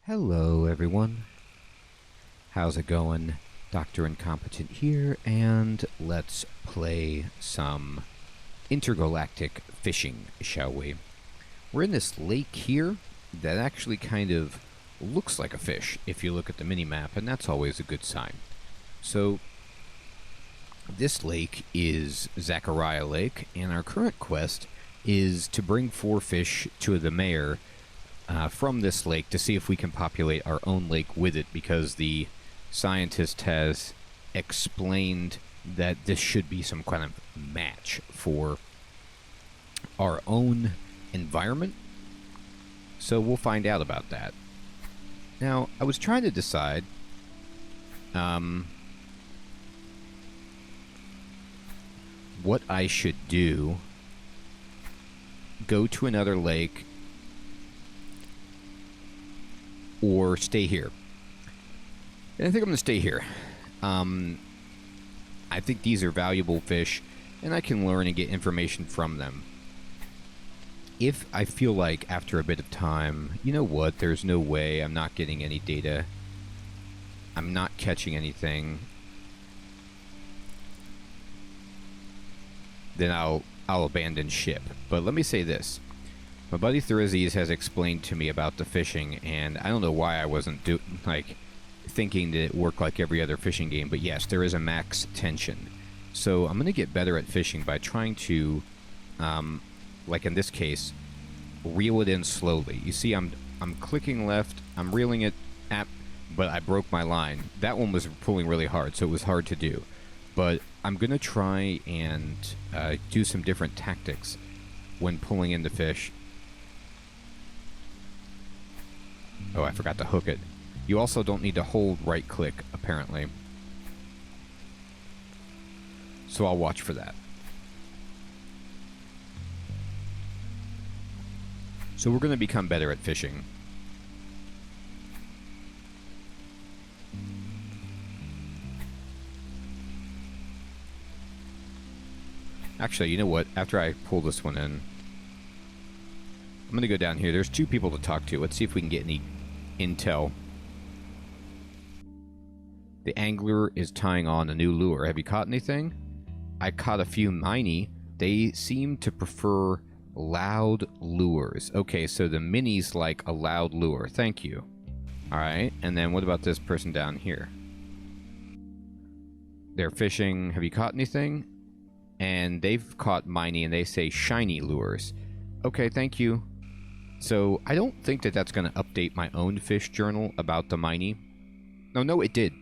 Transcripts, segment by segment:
Hello, everyone. How's it going? Dr. Incompetent here, and let's play some Intergalactic Fishing, shall we? We're in this lake here that actually kind of looks like a fish if you look at the mini-map, and that's always a good sign. So, this lake is Zachariah Lake, and our current quest is to bring 4 fish to the mayor from this lake to see if we can populate our own lake with it, because the scientist has explained that this should be some kind of match for our own environment. So we'll find out about that. Now, I was trying to decide what I should do. Go to another lake or stay here. And I think I'm going to stay here. I think these are valuable fish, and I can learn and get information from them. If I feel like after a bit of time, you know what, there's no way, I'm not getting any data, I'm not catching anything, then I'll abandon ship. But let me say this. My buddy Thurasiz has explained to me about the fishing, and I don't know why I wasn't thinking that it worked like every other fishing game, but yes, there is a max tension. So I'm going to get better at fishing by trying to, like in this case, reel it in slowly. You see, I'm clicking left, I'm reeling it at, but I broke my line. That one was pulling really hard, so it was hard to do. But I'm going to try and do some different tactics when pulling in the fish. Oh, I forgot to hook it. You also don't need to hold right click, apparently. So I'll watch for that. So we're going to become better at fishing. Actually, you know what? After I pull this one in, I'm going to go down here. There's 2 people to talk to. Let's see if we can get any intel. The angler is tying on a new lure. Have you caught anything? I caught a few miney. They seem to prefer loud lures. Okay, so the minis like a loud lure. Thank you. Alright, and then what about this person down here? They're fishing. Have you caught anything? And they've caught miney, and they say shiny lures. Okay, thank you. So I don't think that that's going to update my own fish journal about the miney. No, it did.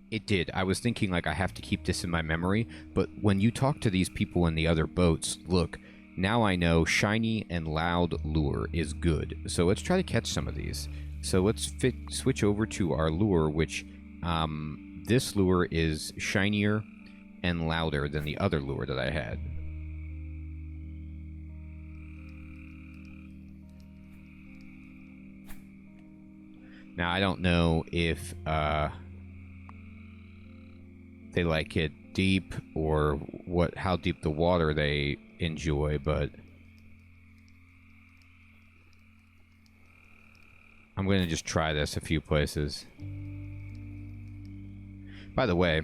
It did. I was thinking, like, I have to keep this in my memory, but when you talk to these people in the other boats, look, now I know shiny and loud lure is good. So let's try to catch some of these. So let's switch over to our lure, which this lure is shinier and louder than the other lure that I had. Now, I don't know if they like it deep or how deep the water they enjoy, but I'm going to just try this a few places. By the way,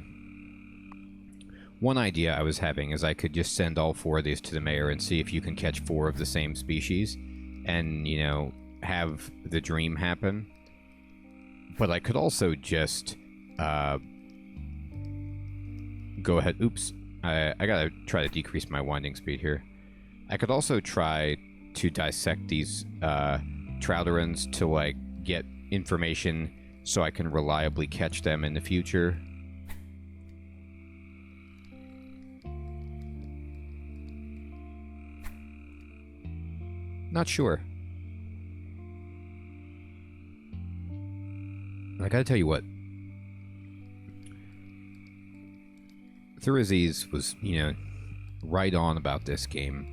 one idea I was having is I could just send all 4 of these to the mayor and see if you can catch 4 of the same species and, you know, have the dream happen. But I could also just go ahead. Oops. I gotta try to decrease my winding speed here. I could also try to dissect these trouterans to, like, get information so I can reliably catch them in the future. Not sure. I gotta tell you what. Thurasiz was, you know, right on about this game.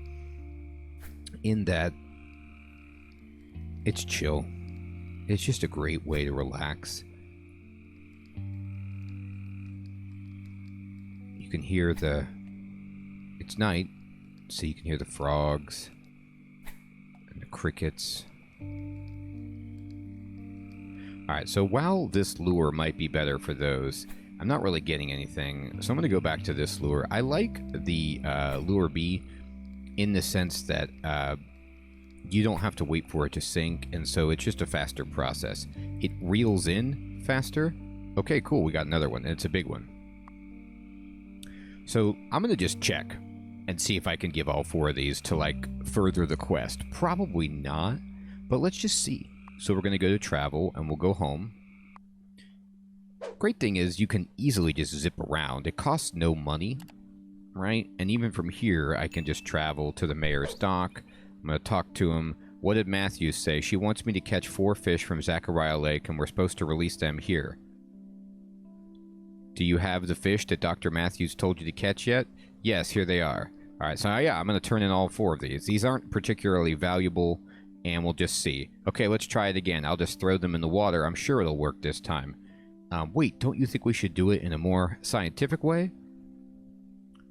In that it's chill. It's just a great way to relax. You can hear it's night, so you can hear the frogs and the crickets. Alright, so while this lure might be better for those, I'm not really getting anything. So I'm going to go back to this lure. I like the Lure B in the sense that you don't have to wait for it to sink, and so it's just a faster process. It reels in faster. Okay, cool, we got another one, and it's a big one. So I'm going to just check and see if I can give all 4 of these to, like, further the quest. Probably not, but let's just see. So we're going to go to travel, and we'll go home. Great thing is you can easily just zip around. It costs no money, right? And even from here, I can just travel to the mayor's dock. I'm going to talk to him. What did Matthews say? She wants me to catch 4 fish from Zachariah Lake, and we're supposed to release them here. Do you have the fish that Dr. Matthews told you to catch yet? Yes, here they are. All right, so yeah, I'm going to turn in all 4 of these. These aren't particularly valuable, and we'll just see. Okay, let's try it again. I'll just throw them in the water. I'm sure it'll work this time. Wait, don't you think we should do it in a more scientific way?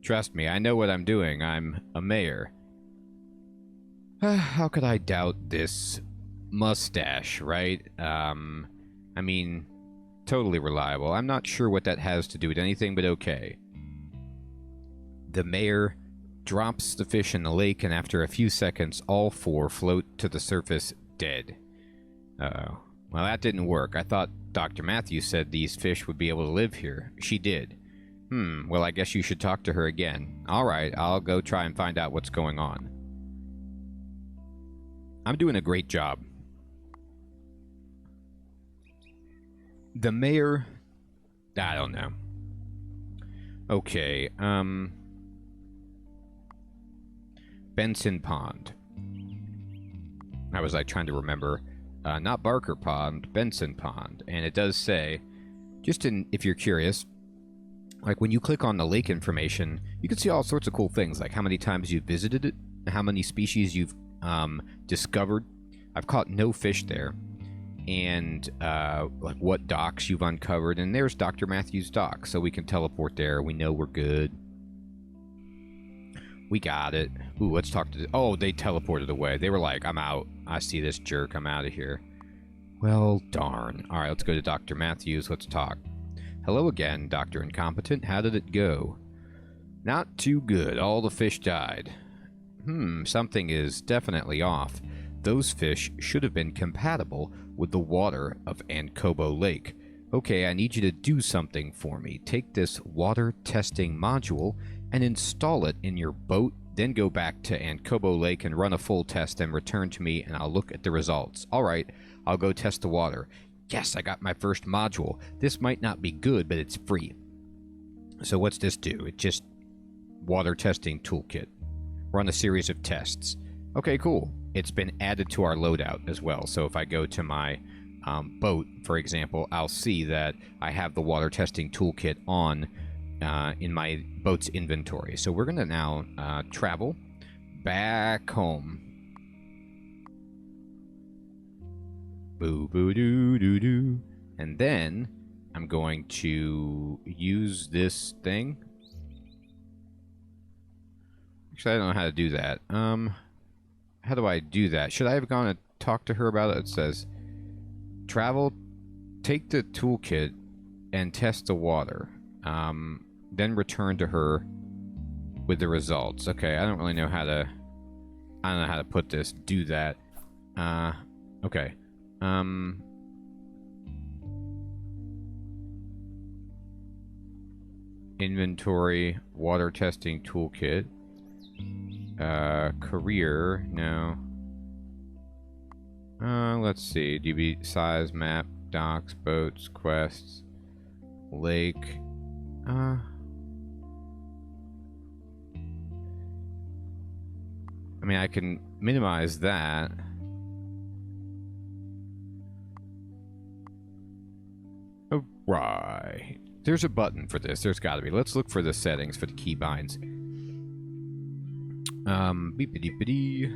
Trust me, I know what I'm doing. I'm a mayor. How could I doubt this mustache, right? I mean, totally reliable. I'm not sure what that has to do with anything, but okay. The mayor drops the fish in the lake, and after a few seconds, all 4 float to the surface dead. Uh-oh. Well, that didn't work. I thought Dr. Matthews said these fish would be able to live here. She did. Well, I guess you should talk to her again. Alright, I'll go try and find out what's going on. I'm doing a great job. The mayor... I don't know. Okay, Benson Pond. I was, like, trying to remember... not Barker Pond, Benson Pond. And it does say, just if you're curious, like when you click on the lake information, you can see all sorts of cool things, like how many times you've visited it, how many species you've discovered. I've caught no fish there. And like what docks you've uncovered. And there's Dr. Matthews' dock, so we can teleport there. We know we're good. We got it. Ooh, let's talk to... Oh, they teleported away. They were like, I'm out. I see this jerk. I'm out of here. Well, darn. All right, let's go to Dr. Matthews. Let's talk. Hello again, Dr. Incompetent. How did it go? Not too good. All the fish died. Something is definitely off. Those fish should have been compatible with the water of Ancobo Lake. Okay, I need you to do something for me. Take this water testing module and install it in your boat, then go back to Ancobo Lake and run a full test and return to me, and I'll look at the results. Alright, I'll go test the water. Yes, I got my first module. This might not be good, but it's free. So what's this do? It's just water testing toolkit. Run a series of tests. Okay, cool. It's been added to our loadout as well. So if I go to my boat, for example, I'll see that I have the water testing toolkit on in my boat's inventory. So we're going to now travel back home. Boo boo doo doo doo. And then I'm going to use this thing. Actually, I don't know how to do that. How do I do that? Should I have gone and talked to her about it? It says, travel, take the toolkit, and test the water. Then return to her with the results. Okay, I don't really know how to... I don't know how to put this. Do that. Okay. Inventory, water testing toolkit. Career, no. Let's see. DB size, map, docks, boats, quests, lake. I mean, I can minimize that. Oh, right. There's a button for this. There's got to be. Let's look for the settings for the keybinds. Beepity-beepity.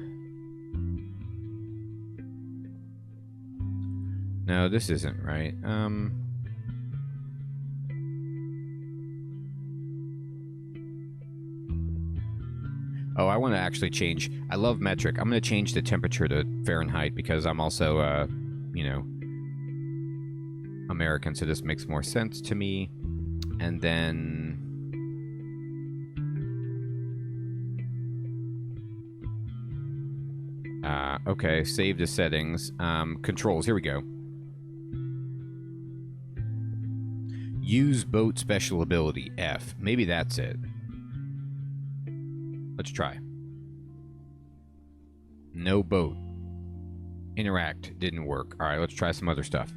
No, this isn't right. Oh, I want to actually change. I love metric. I'm going to change the temperature to Fahrenheit because I'm also, you know, American, so this makes more sense to me. And then... okay, save the settings. Controls, here we go. Use boat special ability, F. Maybe that's it. Let's try. No boat. Interact didn't work. Alright, let's try some other stuff.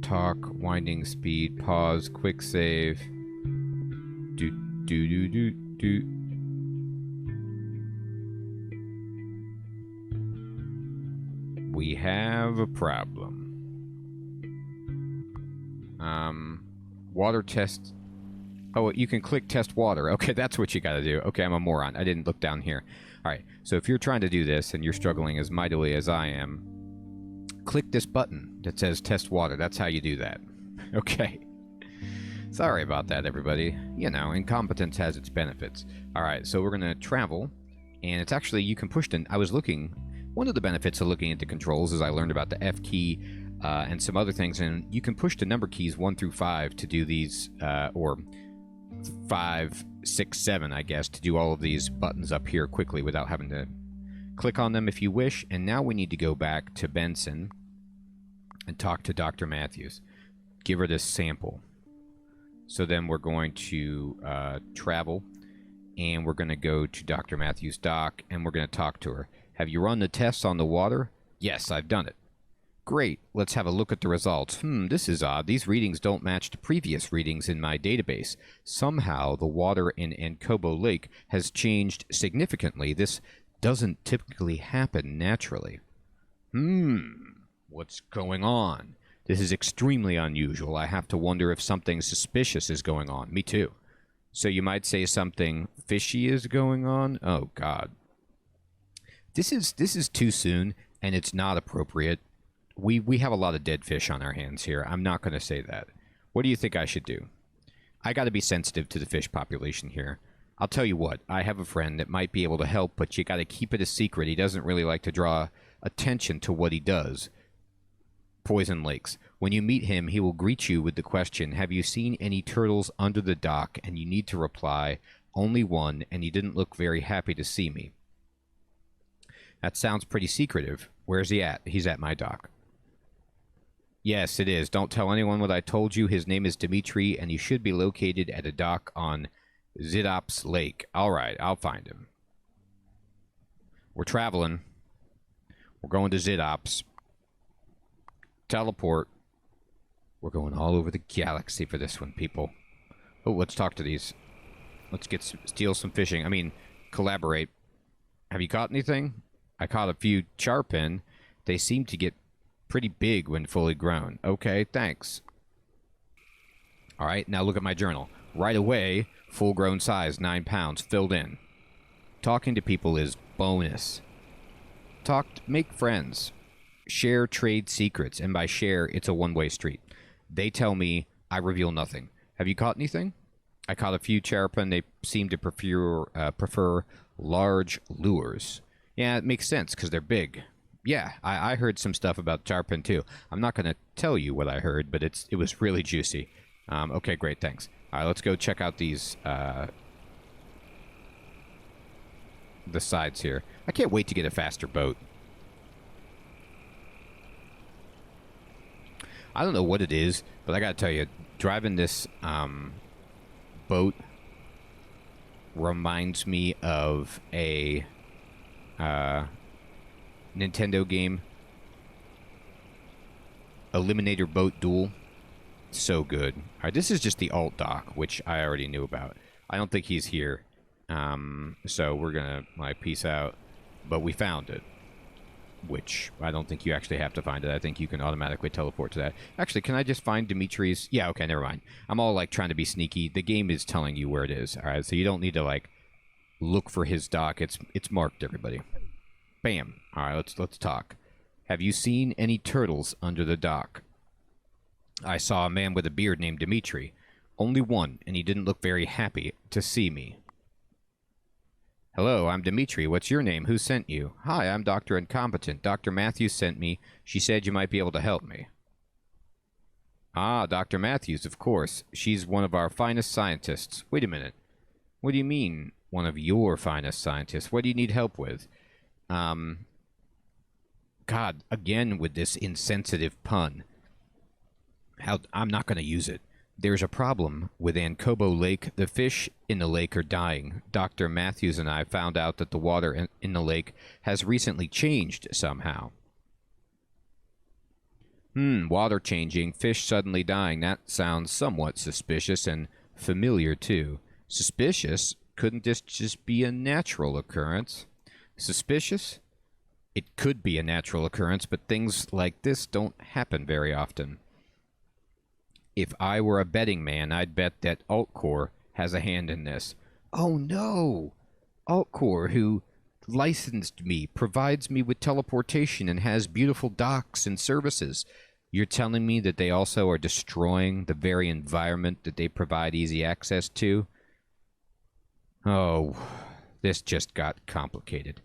Talk, winding speed, pause, quick save. Do. We have a problem. Water test. Oh, you can click test water. Okay, that's what you gotta do. Okay, I'm a moron. I didn't look down here. Alright, so if you're trying to do this and you're struggling as mightily as I am, click this button that says test water. That's how you do that. Okay. Sorry about that, everybody. You know, incompetence has its benefits. Alright, so we're gonna travel, and it's actually, you can push the... I was looking... One of the benefits of looking into controls is I learned about the F key and some other things, and you can push the number keys 1 through 5 to do these, or 5, 6, 7, I guess, to do all of these buttons up here quickly without having to click on them if you wish. And now we need to go back to Benson and talk to Dr. Matthews. Give her this sample. So then we're going to travel, and we're going to go to Dr. Matthews' dock, and we're going to talk to her. Have you run the tests on the water? Yes, I've done it. Great. Let's have a look at the results. This is odd. These readings don't match the previous readings in my database. Somehow, the water in Ancobo Lake has changed significantly. This doesn't typically happen naturally. What's going on? This is extremely unusual. I have to wonder if something suspicious is going on. Me too. So you might say something fishy is going on? Oh, God. This is too soon, and it's not appropriate. We have a lot of dead fish on our hands here. I'm not going to say that. What do you think I should do? I got to be sensitive to the fish population here. I'll tell you what. I have a friend that might be able to help, but you got to keep it a secret. He doesn't really like to draw attention to what he does. Poison lakes. When you meet him, he will greet you with the question, have you seen any turtles under the dock? And you need to reply, only one, and he didn't look very happy to see me. That sounds pretty secretive. Where's he at? He's at my dock. Yes, it is. Don't tell anyone what I told you. His name is Dimitri, and he should be located at a dock on Zidops Lake. All right, I'll find him. We're traveling. We're going to Zidops. Teleport. We're going all over the galaxy for this one, people. Oh, let's talk to these. Let's steal some fishing. I mean, collaborate. Have you caught anything? I caught a few charpin. They seem to get pretty big when fully grown. Okay, thanks. All right, now look at my journal. Right away, full-grown size, 9 pounds, filled in. Talking to people is bonus. Make friends. Share trade secrets, and by share, it's a one-way street. They tell me, I reveal nothing. Have you caught anything? I caught a few charpin. They seem to prefer large lures. Yeah, it makes sense, because they're big. Yeah, I heard some stuff about charpin, too. I'm not going to tell you what I heard, but it was really juicy. Okay, great, thanks. All right, let's go check out these, the sides here. I can't wait to get a faster boat. I don't know what it is, but I gotta tell you, driving this boat reminds me of a Nintendo game, Eliminator Boat Duel. So good. All right, this is just the alt dock, which I already knew about. I don't think he's here, so we're gonna peace out. But we found it, which I don't think you actually have to find it. I think you can automatically teleport to that. Actually, can I just find Dimitri's? Yeah, okay, never mind. I'm all trying to be sneaky. The game is telling you where it is. All right, so you don't need to look for his dock. It's marked, everybody. Bam. All right, let's talk. Have you seen any turtles under the dock? I saw a man with a beard named Dimitri. Only one, and he didn't look very happy to see me. Hello, I'm Dimitri. What's your name? Who sent you? Hi, I'm Dr. Incompetent. Dr. Matthews sent me. She said you might be able to help me. Ah, Dr. Matthews, of course. She's one of our finest scientists. Wait a minute. What do you mean, one of your finest scientists? What do you need help with? God, again with this insensitive pun. I'm not going to use it. There's a problem with Ancobo Lake. The fish in the lake are dying. Dr. Matthews and I found out that the water in the lake has recently changed somehow. Water changing, fish suddenly dying. That sounds somewhat suspicious and familiar, too. Suspicious? Couldn't this just be a natural occurrence? Suspicious? It could be a natural occurrence, but things like this don't happen very often. If I were a betting man, I'd bet that Altcore has a hand in this. Oh no! Altcore, who licensed me, provides me with teleportation, and has beautiful docks and services. You're telling me that they also are destroying the very environment that they provide easy access to? Oh, this just got complicated.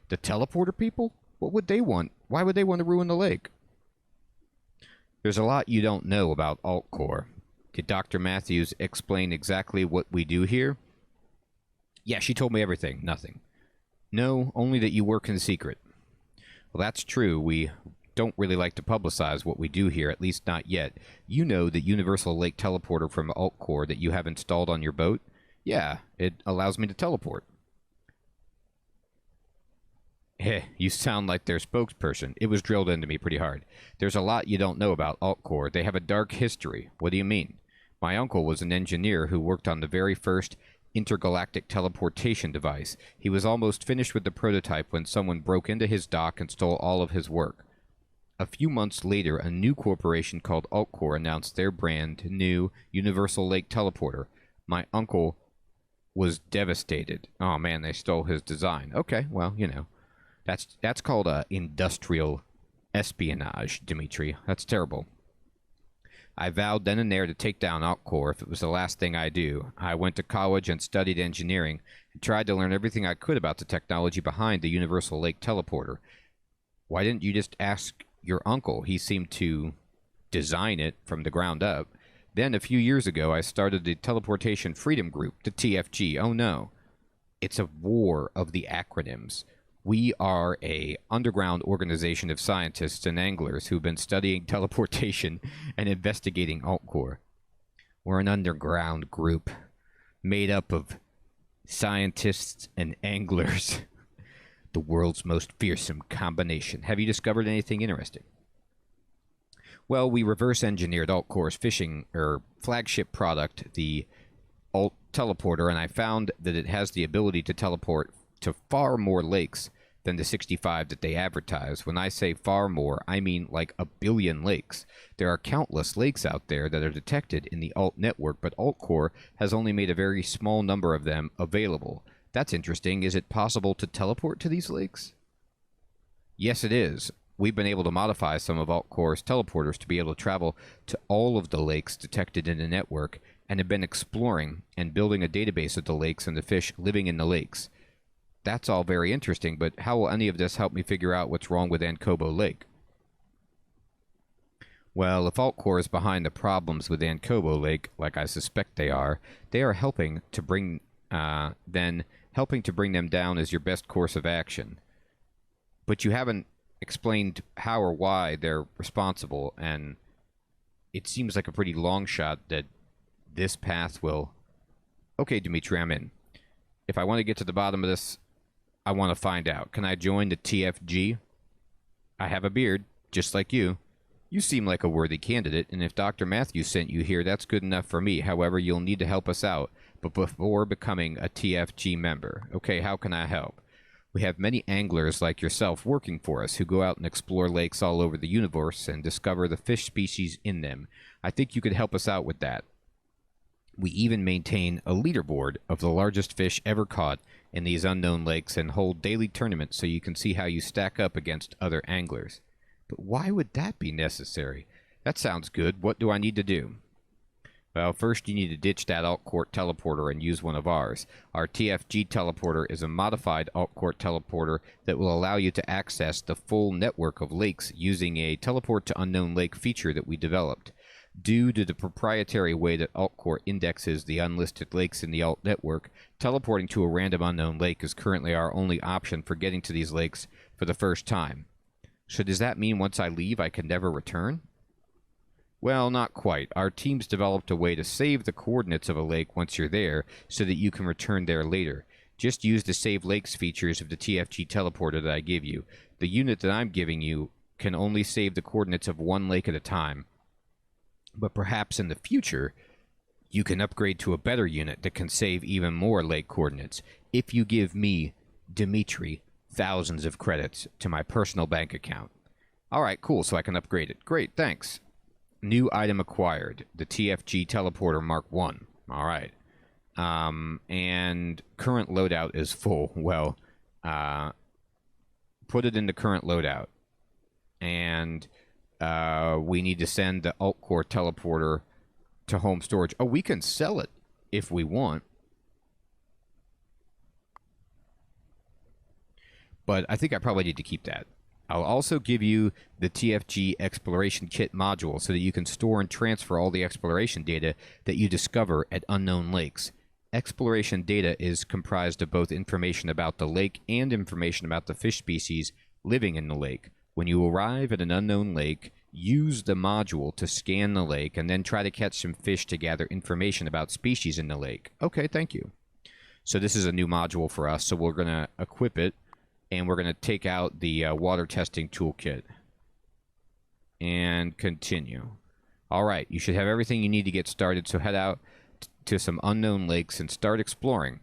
The teleporter people? What would they want? Why would they want to ruin the lake? There's a lot you don't know about Altcore. Did Dr. Matthews explain exactly what we do here? Yeah, she told me everything. Nothing. No, only that you work in secret. Well, that's true. We don't really like to publicize what we do here, at least not yet. You know the Universal Lake Teleporter from Altcore that you have installed on your boat? Yeah, it allows me to teleport. Heh, you sound like their spokesperson. It was drilled into me pretty hard. There's a lot you don't know about Altcore. They have a dark history. What do you mean? My uncle was an engineer who worked on the very first intergalactic teleportation device. He was almost finished with the prototype when someone broke into his dock and stole all of his work. A few months later, a new corporation called Altcore announced their brand new Universal Lake Teleporter. My uncle was devastated. Oh man, they stole his design. Okay, well, you know. That's called industrial espionage, Dimitri. That's terrible. I vowed then and there to take down Altcore if it was the last thing I do. I went to college and studied engineering and tried to learn everything I could about the technology behind the Universal Lake Teleporter. Why didn't you just ask your uncle? He seemed to design it from the ground up. Then, a few years ago, I started the Teleportation Freedom Group, the TFG. Oh no. It's a war of the acronyms. We are a underground organization of scientists and anglers who've been studying teleportation and investigating Altcore. We're an underground group made up of scientists and anglers. The world's most fearsome combination. Have you discovered anything interesting? Well, we reverse engineered Altcore's fishing flagship product, the Alt Teleporter, and I found that it has the ability to teleport to far more lakes than the 65 that they advertise. When I say far more, I mean like a billion lakes. There are countless lakes out there that are detected in the Alt network, but Altcore has only made a very small number of them available. That's interesting. Is it possible to teleport to these lakes? Yes, it is. We've been able to modify some of Altcore's teleporters to be able to travel to all of the lakes detected in the network and have been exploring and building a database of the lakes and the fish living in the lakes. That's all very interesting, but how will any of this help me figure out what's wrong with Ancobo Lake? Well, if Altcore is behind the problems with Ancobo Lake, like I suspect they are helping to bring them down is your best course of action. But you haven't explained how or why they're responsible, and it seems like a pretty long shot that this path will... Okay, Dimitri, I'm in. If I want to get to the bottom of this, I want to find out. Can I join the TFG? I have a beard, just like you. You seem like a worthy candidate, and if Dr. Matthews sent you here, that's good enough for me. However, you'll need to help us out, but before becoming a TFG member. Okay, how can I help? We have many anglers like yourself working for us who go out and explore lakes all over the universe and discover the fish species in them. I think you could help us out with that. We even maintain a leaderboard of the largest fish ever caught in these unknown lakes and hold daily tournaments so you can see how you stack up against other anglers. But why would that be necessary? That sounds good. What do I need to do? Well, first you need to ditch that alt-court teleporter and use one of ours. Our TFG teleporter is a modified alt-court teleporter that will allow you to access the full network of lakes using a teleport to unknown lake feature that we developed. Due to the proprietary way that alt-court indexes the unlisted lakes in the alt network, teleporting to a random unknown lake is currently our only option for getting to these lakes for the first time. So does that mean once I leave I can never return? Well, not quite. Our team's developed a way to save the coordinates of a lake once you're there so that you can return there later. Just use the Save Lakes features of the TFG teleporter that I give you. The unit that I'm giving you can only save the coordinates of one lake at a time. But perhaps in the future, you can upgrade to a better unit that can save even more lake coordinates if you give me, Dimitri, thousands of credits to my personal bank account. Alright, cool, so I can upgrade it. Great, thanks. New item acquired, the TFG Teleporter Mark 1. Alright. And current loadout is full. Well, put it in the current loadout. And we need to send the alt-core teleporter to home storage. Oh, we can sell it if we want. But I think I probably need to keep that. I'll also give you the TFG Exploration Kit module so that you can store and transfer all the exploration data that you discover at unknown lakes. Exploration data is comprised of both information about the lake and information about the fish species living in the lake. When you arrive at an unknown lake, use the module to scan the lake and then try to catch some fish to gather information about species in the lake. Okay, thank you. So this is a new module for us, so we're going to equip it. And we're going to take out the water testing toolkit. And continue. Alright, you should have everything you need to get started, so head out to some unknown lakes and start exploring.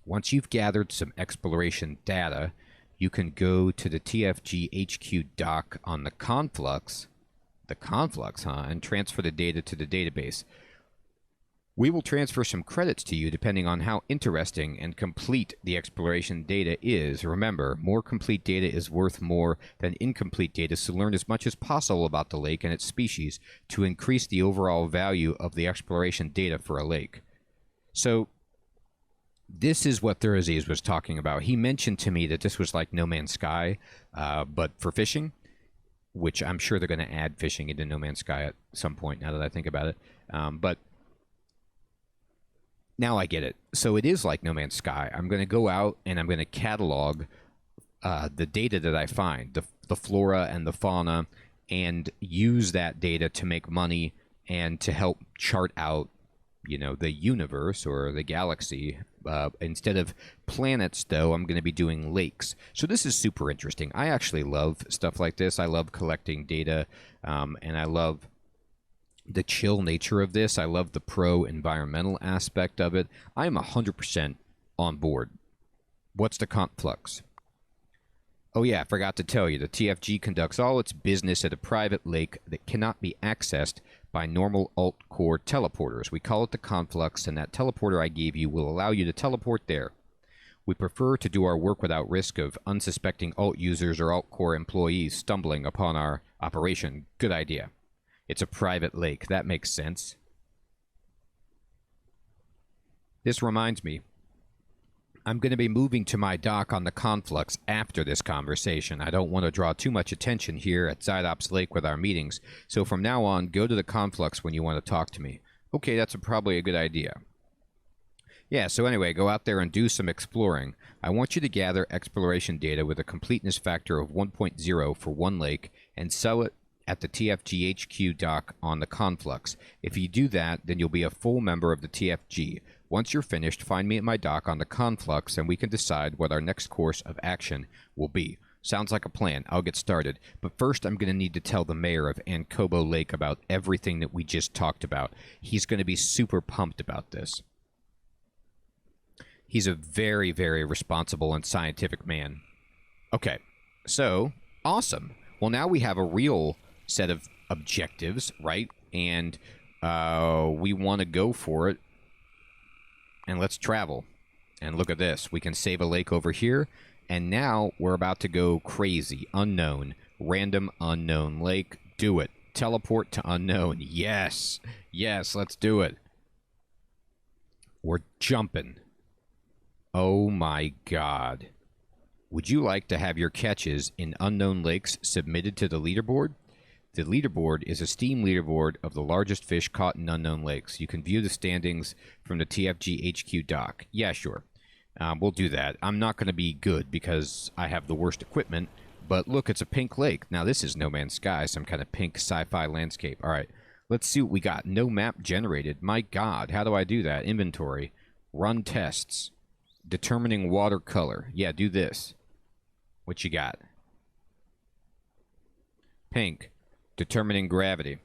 Once you've gathered some exploration data, you can go to the TFG HQ dock on the Conflux. The Conflux, huh? And transfer the data to the database. We will transfer some credits to you depending on how interesting and complete the exploration data is. Remember, more complete data is worth more than incomplete data, so learn as much as possible about the lake and its species to increase the overall value of the exploration data for a lake. So, this is what Thurasiz was talking about. He mentioned to me that this was like No Man's Sky, but for fishing, which I'm sure they're going to add fishing into No Man's Sky at some point, now that I think about it. But now I get it. So it is like No Man's Sky. I'm going to go out and I'm going to catalog the data that I find, the flora and the fauna, and use that data to make money and to help chart out, you know, the universe or the galaxy. Instead of planets, though, I'm going to be doing lakes. So this is super interesting. I actually love stuff like this. I love collecting data, and I love the chill nature of this. I love the pro-environmental aspect of it. I am 100% on board. What's the Conflux? Oh yeah, I forgot to tell you, the TFG conducts all its business at a private lake that cannot be accessed by normal alt-core teleporters. We call it the Conflux, and that teleporter I gave you will allow you to teleport there. We prefer to do our work without risk of unsuspecting alt users or alt-core employees stumbling upon our operation. Good idea. It's a private lake. That makes sense. This reminds me, I'm going to be moving to my dock on the Conflux after this conversation. I don't want to draw too much attention here at Zydops Lake with our meetings, so from now on, go to the Conflux when you want to talk to me. Okay, that's probably a good idea. Yeah, so anyway, go out there and do some exploring. I want you to gather exploration data with a completeness factor of 1.0 for one lake and sell it at the TFG HQ dock on the Conflux. If you do that, then you'll be a full member of the TFG. Once you're finished, find me at my dock on the Conflux, and we can decide what our next course of action will be. Sounds like a plan. I'll get started. But first, I'm going to need to tell the mayor of Ancobo Lake about everything that we just talked about. He's going to be super pumped about this. He's a very, very responsible and scientific man. Okay, so, awesome. Well, now we have a real set of objectives, right? And we want to go for it. And let's travel. And look at this. We can save a lake over here. And now we're about to go crazy. Unknown. Random unknown lake. Do it. Teleport to unknown. Yes. Yes, let's do it. We're jumping. Oh my god. Would you like to have your catches in unknown lakes submitted to the leaderboard? The leaderboard is a Steam leaderboard of the largest fish caught in unknown lakes. You can view the standings from the TFG HQ dock. Yeah, sure. We'll do that. I'm not going to be good because I have the worst equipment, but look, it's a pink lake. Now, this is No Man's Sky, some kind of pink sci-fi landscape. All right, let's see what we got. No map generated. My god, how do I do that? Inventory. Run tests. Determining water color. Yeah, do this. What you got? Pink. Determining gravity.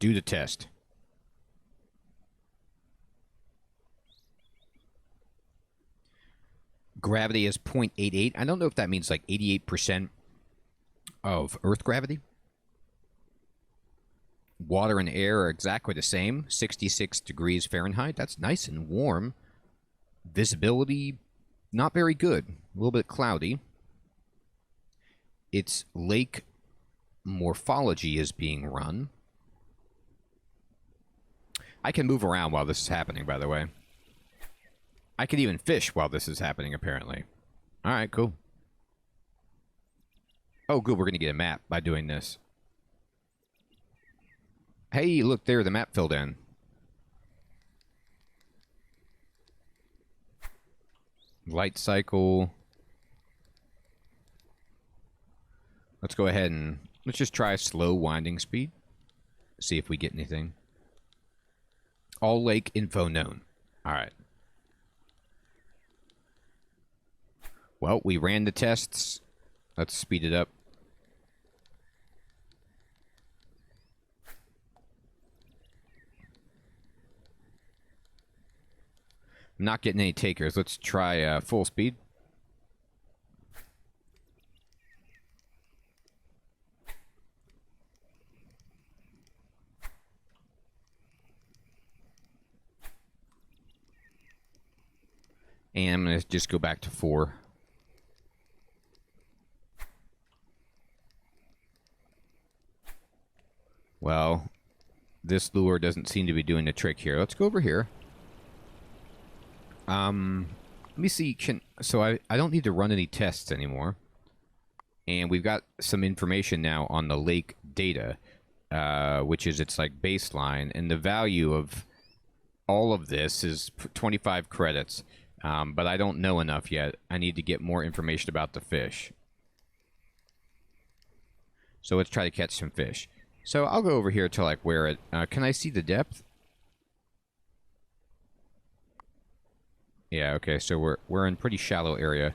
Do the test. Gravity is 0.88. I don't know if that means like 88% of Earth gravity. Water and air are exactly the same. 66 degrees Fahrenheit. That's nice and warm. Visibility, not very good. A little bit cloudy. Its lake morphology is being run. I can move around while this is happening, by the way. I can even fish while this is happening, apparently. Alright, cool. Oh, good, we're going to get a map by doing this. Hey, look there, the map filled in. Light cycle. Let's go ahead and let's just try slow winding speed. See if we get anything. All lake info known. Alright. Well, we ran the tests. Let's speed it up. I'm not getting any takers. Let's try full speed. And I'm going to just go back to 4. Well, this lure doesn't seem to be doing the trick here. Let's go over here. Let me see. So I don't need to run any tests anymore. And we've got some information now on the lake data, which is its like baseline. And the value of all of this is 25 credits. But I don't know enough yet. I need to get more information about the fish. So let's try to catch some fish. So I'll go over here to like where it... can I see the depth? Yeah, okay, so we're in pretty shallow area.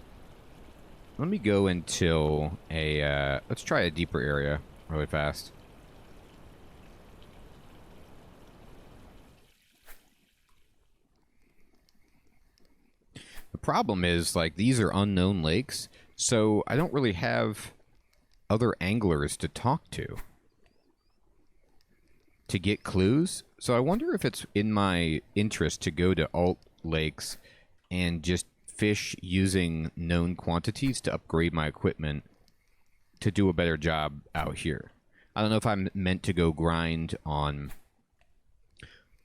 Let me go until a... let's try a deeper area really fast. The problem is, like, these are unknown lakes, so I don't really have other anglers to talk to get clues. So I wonder if it's in my interest to go to alt lakes and just fish using known quantities to upgrade my equipment to do a better job out here. I don't know if I'm meant to go grind on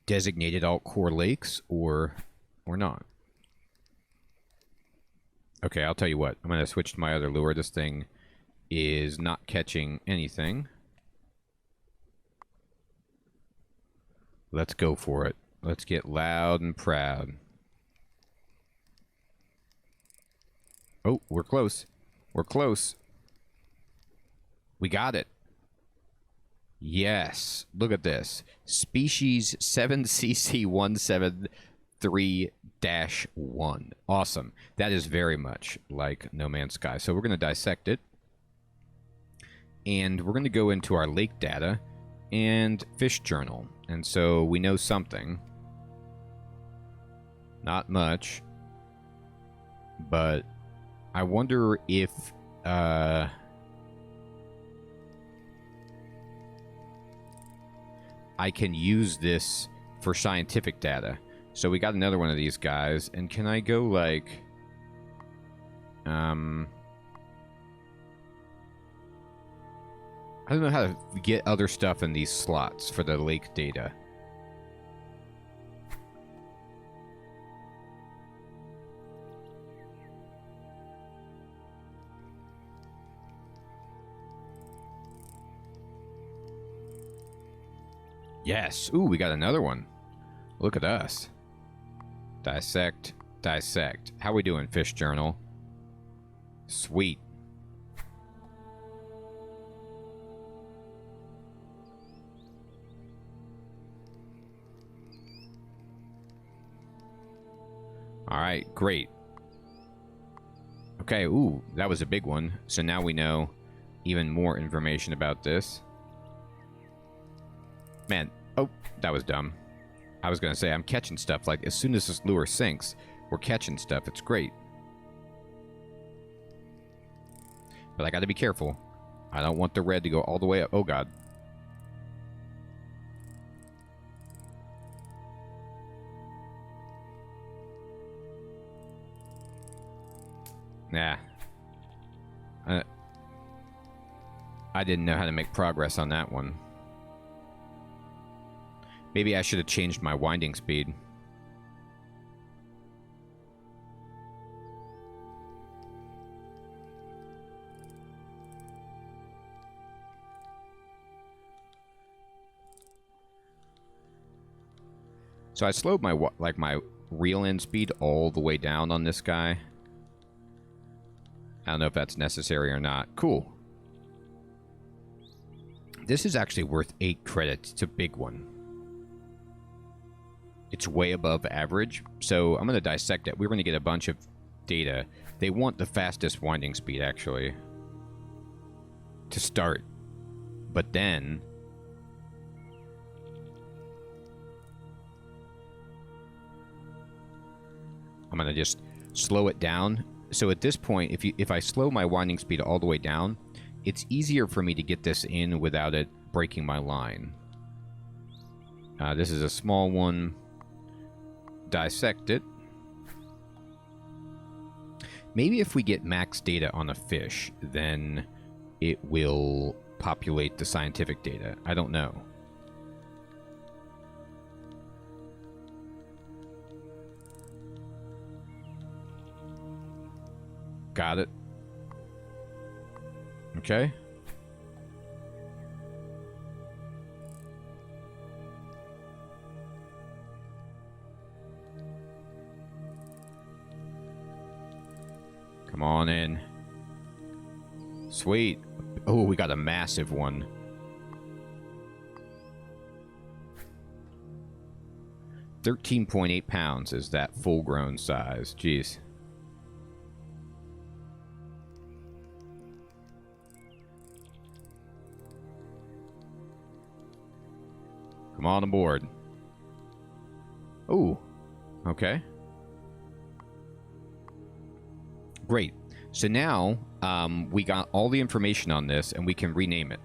designated alt core lakes or not. Okay, I'll tell you what. I'm going to switch to my other lure. This thing is not catching anything. Let's go for it. Let's get loud and proud. Oh, we're close. We're close. We got it. Yes. Look at this. Species 7CC173-1. Awesome. That is very much like No Man's Sky. So we're going to dissect it. And we're going to go into our lake data and fish journal. And so we know something. Not much. But I wonder if... I can use this for scientific data. So we got another one of these guys. And can I go like... I don't know how to get other stuff in these slots for the lake data. Yes. Ooh, we got another one. Look at us. Dissect, dissect. How we doing, Fish Journal? Sweet. All right, great. Okay, ooh, that was a big one. So now we know even more information about this. Man, oh, that was dumb. I was going to say, I'm catching stuff. Like, as soon as this lure sinks, we're catching stuff. It's great. But I got to be careful. I don't want the red to go all the way up. Oh, God. Nah. I didn't know how to make progress on that one. Maybe I should have changed my winding speed. So I slowed my my reel in speed all the way down on this guy. I don't know if that's necessary or not. Cool. This is actually worth 8 credits. It's a big one. It's way above average, so I'm going to dissect it. We're going to get a bunch of data. They want the fastest winding speed, actually, to start. But then I'm going to just slow it down. So at this point, if I slow my winding speed all the way down, it's easier for me to get this in without it breaking my line. This is a small one. Dissect it. Maybe if we get max data on a fish, then it will populate the scientific data. I don't know. Got it. Okay. Come on in. Sweet. Oh, we got a massive one. £13.8 is that full-grown size. Jeez. Come on aboard. Ooh. Okay. Great. So now we got all the information on this, and we can rename it.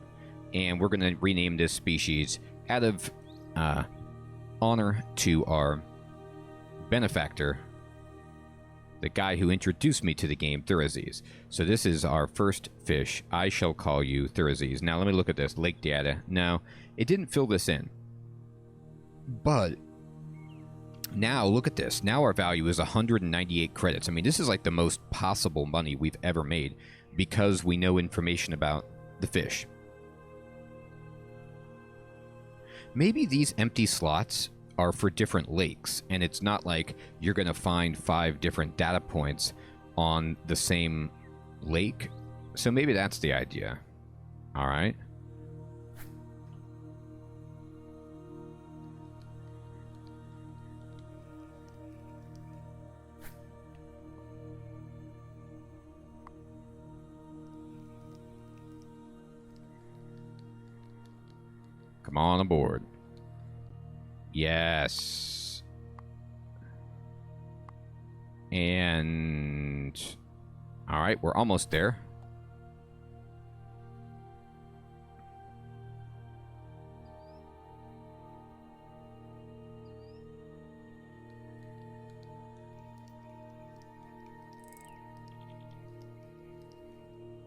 And we're going to rename this species out of honor to our benefactor, the guy who introduced me to the game, Thurasiz. So this is our first fish. I shall call you Thurasiz. Now let me look at this. Lake data. No, it didn't fill this in. But now, look at this. Now our value is 198 credits. I mean, this is like the most possible money we've ever made because we know information about the fish. Maybe these empty slots are for different lakes, and it's not like you're going to find 5 different data points on the same lake. So maybe that's the idea. All right. Come on aboard. Yes. And... all right, we're almost there.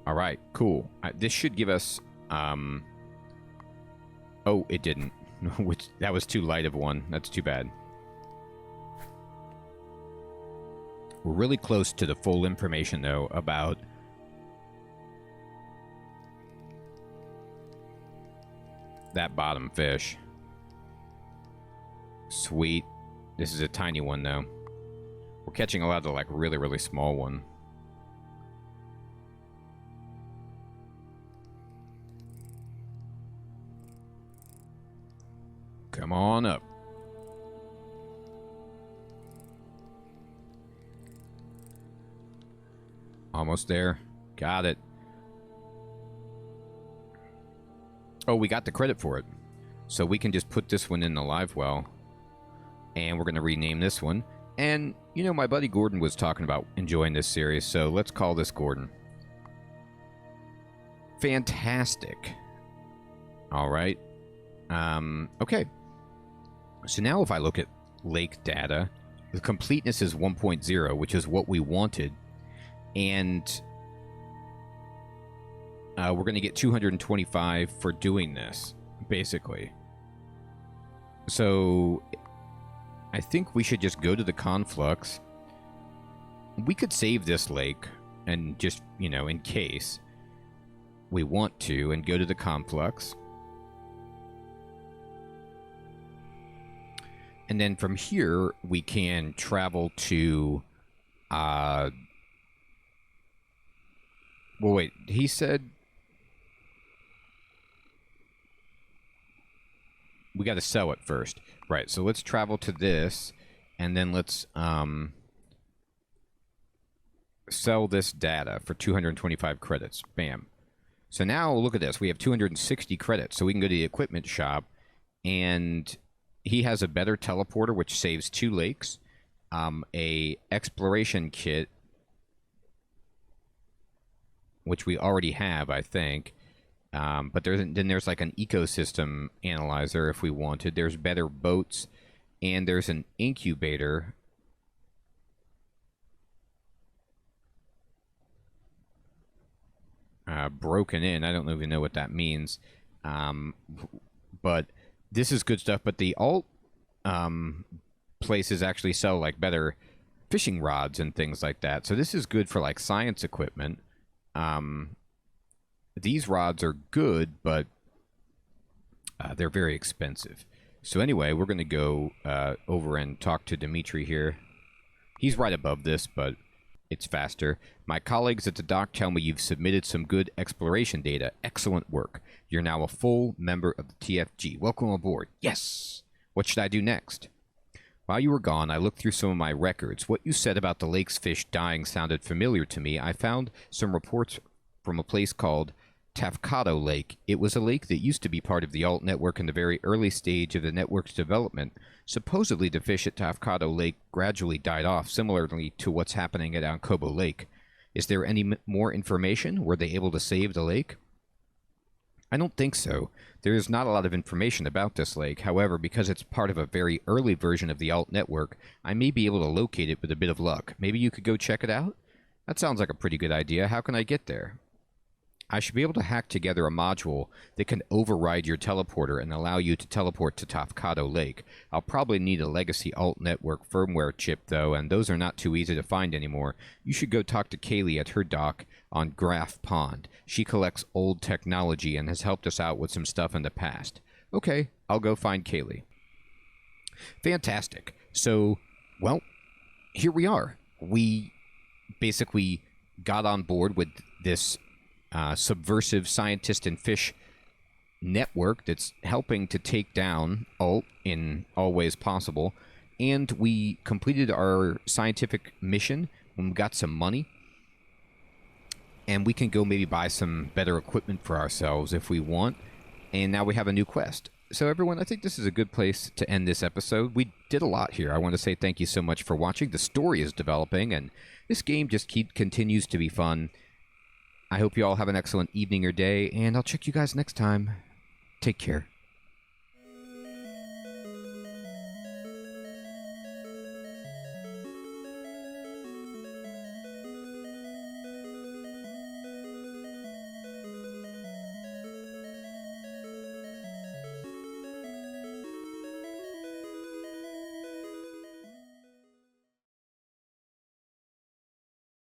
All right, cool. This should give us Oh, it didn't. Which, that was too light of one. That's too bad. We're really close to the full information, though, about that bottom fish. Sweet. This is a tiny one, though. We're catching a lot of the, like, really, really small one. Come on up. Almost there. Got it. Oh, we got the credit for it. So we can just put this one in the live well. And we're going to rename this one. And, you know, my buddy Gordon was talking about enjoying this series, so let's call this Gordon. Fantastic. All right. Okay. So now if I look at lake data, the completeness is 1.0, which is what we wanted. And we're going to get 225 for doing this, basically. So I think we should just go to the conflux. We could save this lake and just, you know, in case we want to, and go to the conflux. And then from here, we can travel to... well, wait. He said... we got to sell it first. Right, so let's travel to this, and then let's sell this data for 225 credits. Bam. So now, look at this. We have 260 credits, so we can go to the equipment shop, and he has a better teleporter, which saves 2 lakes, a exploration kit, which we already have, I think. But there's like an ecosystem analyzer if we wanted. There's better boats, and there's an incubator. Broken in. I don't even know what that means. But this is good stuff. But the alt places actually sell like better fishing rods and things like that. So this is good for like science equipment. These rods are good, but they're very expensive. So anyway, we're going to go over and talk to Dimitri here. He's right above this, but it's faster. My colleagues at the dock tell me you've submitted some good exploration data. Excellent work. You're now a full member of the TFG. Welcome aboard. Yes! What should I do next? While you were gone, I looked through some of my records. What you said about the lake's fish dying sounded familiar to me. I found some reports from a place called Tafkado Lake. It was a lake that used to be part of the alt network in the very early stage of the network's development. Supposedly, the fish at Tafkado Lake gradually died off, similarly to what's happening at Ankobo Lake. Is there any more information? Were they able to save the lake? I don't think so. There is not a lot of information about this lake. However, because it's part of a very early version of the alt network, I may be able to locate it with a bit of luck. Maybe you could go check it out? That sounds like a pretty good idea. How can I get there? I should be able to hack together a module that can override your teleporter and allow you to teleport to Tafkado Lake. I'll probably need a legacy alt network firmware chip, though, and those are not too easy to find anymore. You should go talk to Kaylee at her dock on Graph Pond. She collects old technology and has helped us out with some stuff in the past. Okay, I'll go find Kaylee. Fantastic. So, well, here we are. We basically got on board with this subversive scientist and fish network that's helping to take down alt in all ways possible. And we completed our scientific mission when we got some money. And we can go maybe buy some better equipment for ourselves if we want. And now we have a new quest. So everyone, I think this is a good place to end this episode. We did a lot here. I want to say thank you so much for watching. The story is developing, and this game just continues to be fun. I hope you all have an excellent evening or day, and I'll check you guys next time. Take care.